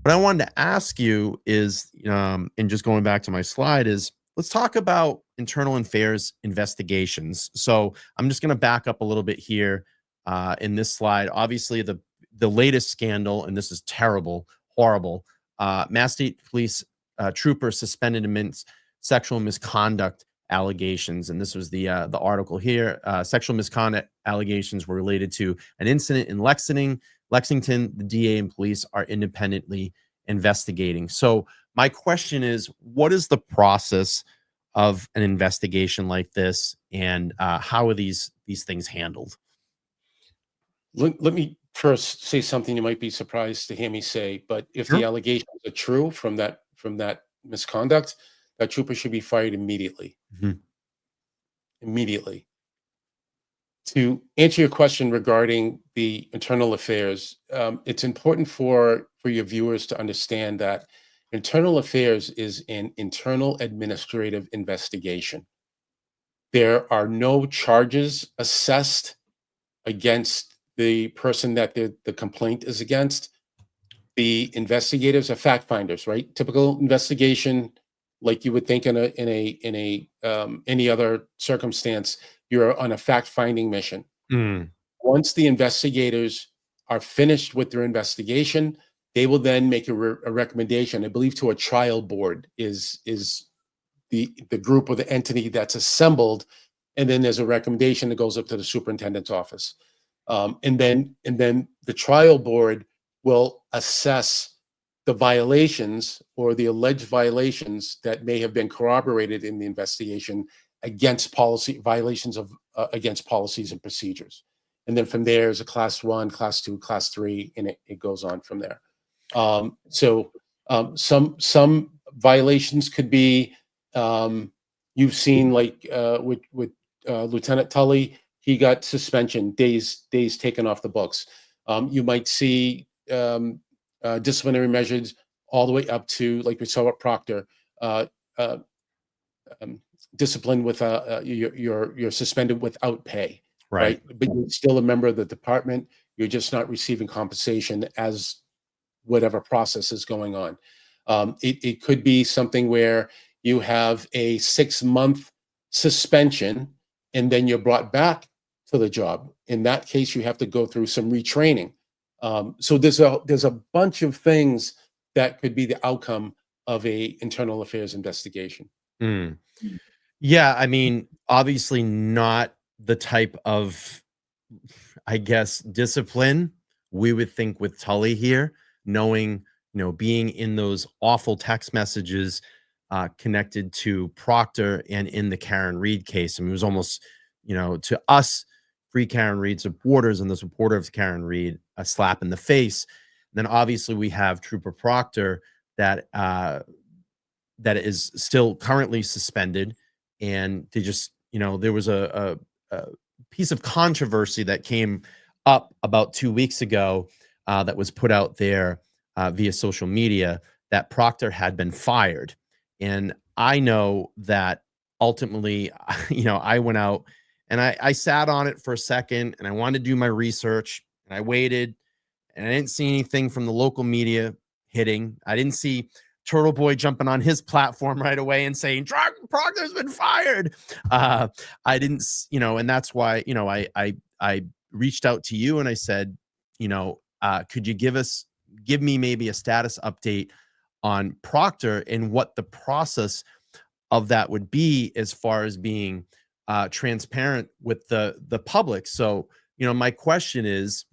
what I wanted to ask you is, and just going back to my slide is, let's talk about internal affairs investigations. So I'm just going to back up a little bit here in this slide. Obviously, the latest scandal, and this is terrible, horrible. Mass State Police trooper suspended amidst sexual misconduct allegations, and this was the article here. Sexual misconduct allegations were related to an incident in Lexington. The DA and police are independently investigating. So my question is, what is the process of an investigation like this, and how are these things handled? Let me first say something you might be surprised to hear me say, but if the Sure. allegations are true from that misconduct, that trooper should be fired immediately. Mhm. Immediately. To answer your question regarding the internal affairs, it's important for your viewers to understand that internal affairs is an internal administrative investigation. There are no charges assessed against the person that the complaint is against. The investigators are fact finders, right? Typical investigation, like you would think in any other circumstance, you're on a fact finding mission. Mm. Once the investigators are finished with their investigation, they will then make a recommendation. I believe to a trial board is the group or the entity that's assembled, and then there's a recommendation that goes up to the superintendent's office. And then the trial board will assess the violations or the alleged violations that may have been corroborated in the investigation against policy violations of against policies and procedures. And then from there is a class 1, class 2, class 3, and it goes on from there. Some violations could be, you've seen, like with Lieutenant Tully, he got suspension, days taken off the books. You might see disciplinary measures all the way up to, like we saw at Proctor, uh, uh, discipline with you're suspended without pay, Right. right? But you're still a member of the department. You're just not receiving compensation as whatever process is going on. It could be something where you have a 6-month suspension and then you're brought back to the job. In that case, you have to go through some retraining. So there's a bunch of things that could be the outcome of a internal affairs investigation. Mm. Yeah, I mean, obviously not the type of, I guess, discipline we would think with Tully here, knowing, being in those awful text messages connected to Proctor and in the Karen Reed case. I mean, it was almost, to us, Free Karen Reed supporters and the supporter of Karen Reed, a slap in the face. Then obviously we have Trooper Proctor that that is still currently suspended, and they just, there was a piece of controversy that came up about 2 weeks ago that was put out there via social media, that Proctor had been fired. And I know that ultimately, I went out and I sat on it for a second, and I wanted to do my research, and I waited, and I didn't see anything from the local media hitting. I didn't see Turtle Boy jumping on his platform right away and saying Proctor's been fired. I didn't, and that's why, I reached out to you and I said, could you give me maybe a status update on Proctor and what the process of that would be as far as being transparent with the public. So, my question is,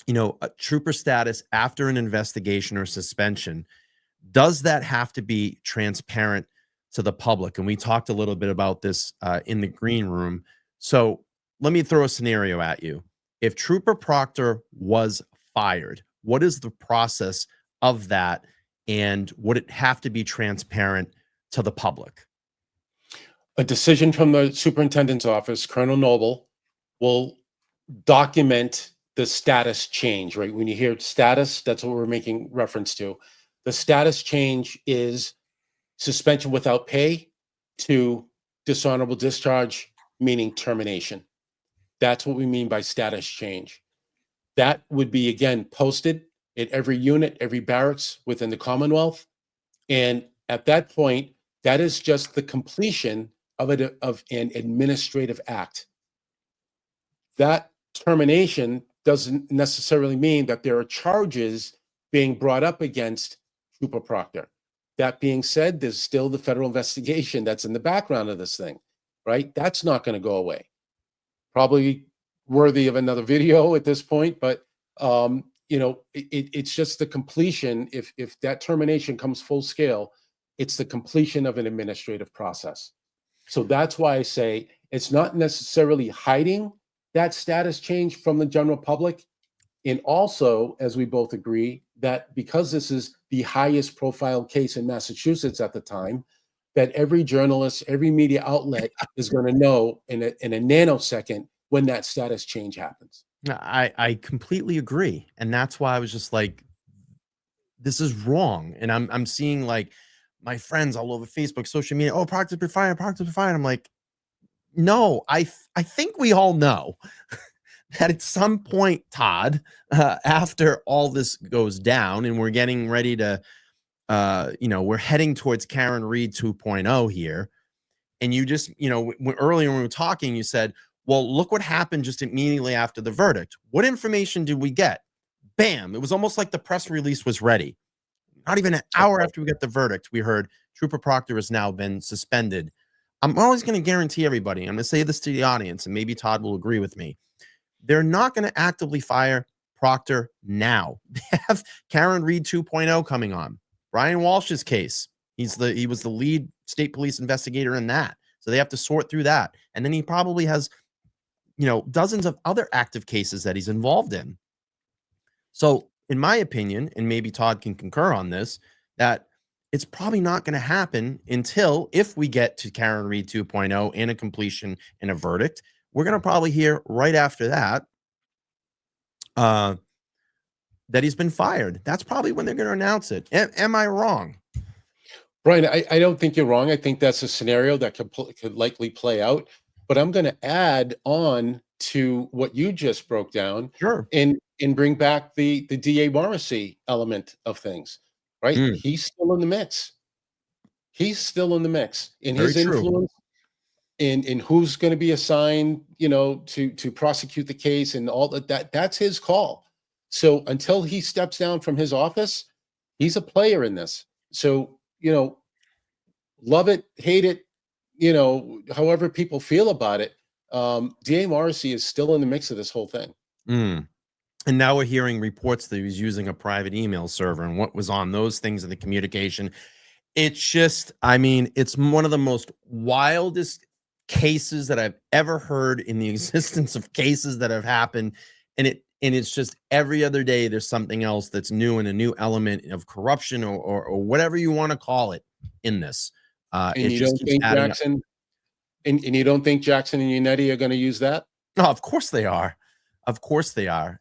a trooper status after an investigation or suspension, does that have to be transparent to the public? And we talked a little bit about this in the green room. So let me throw a scenario at you. If Trooper Proctor was fired, what is the process of that? And would it have to be transparent to the public? A decision from the superintendent's office, Colonel Noble, will document the status change, right? When you hear status, that's what we're making reference to. The status change is suspension without pay to dishonorable discharge, meaning termination. That's what we mean by status change. That would be, again, posted in every unit, every barracks within the Commonwealth. And at that point, that is just the completion of an administrative act. That termination doesn't necessarily mean that there are charges being brought up against Trooper Proctor. That being said, there's still the federal investigation that's in the background of this thing, right? That's not going to go away. Probably worthy of another video at this point, but it's just the completion. If that termination comes full scale, it's the completion of an administrative process. So that's why I say it's not necessarily hiding that status change from the general public. And also, as we both agree, that because this is the highest profile case in Massachusetts at the time, that every journalist, every media outlet is going to know in a nanosecond when that status change happens. I completely agree. And that's why I was just like, this is wrong. And I'm seeing like my friends all over Facebook, social media, oh, Proctor's been fired, Proctor's been fired. I'm like, no, I think we all know that at some point, Todd, after all this goes down and we're getting ready to, we're heading towards Karen Reed 2.0 here. And you just, earlier when we were talking, you said, well, look what happened just immediately after the verdict. What information did we get? Bam. It was almost like the press release was ready. Not even an hour after we got the verdict, we heard Trooper Proctor has now been suspended. I'm always going to guarantee everybody, I'm going to say this to the audience, and maybe Todd will agree with me. They're not going to actively fire Proctor now. They have Karen Reed 2.0 coming on. Brian Walsh's case. He was the lead state police investigator in that. So they have to sort through that. And then he probably has, dozens of other active cases that he's involved in. So in my opinion, and maybe Todd can concur on this, that it's probably not going to happen until if we get to Karen Reed 2.0 and a completion and a verdict, we're going to probably hear right after that that he's been fired. That's probably when they're going to announce it. Am I wrong? Brian, I don't think you're wrong. I think that's a scenario that could likely play out. But I'm going to add on to what you just broke down. Sure. And bring back the DA Morrissey element of things, right? He's still in the mix. He's still in the mix in his influence in who's going to be assigned, to prosecute the case and all that's his call. So until he steps down from his office, he's a player in this. So, love it, hate it, however people feel about it. DA Morrissey is still in the mix of this whole thing. And now we're hearing reports that he was using a private email server and what was on those things in the communication. It's just, it's one of the most wildest cases that I've ever heard in the existence of cases that have happened. And it's just every other day there's something else that's new and a new element of corruption or whatever you want to call it in this. And you don't think Jackson and you don't think Jackson and Unetti are going to use that? No, of course they are. Of course they are.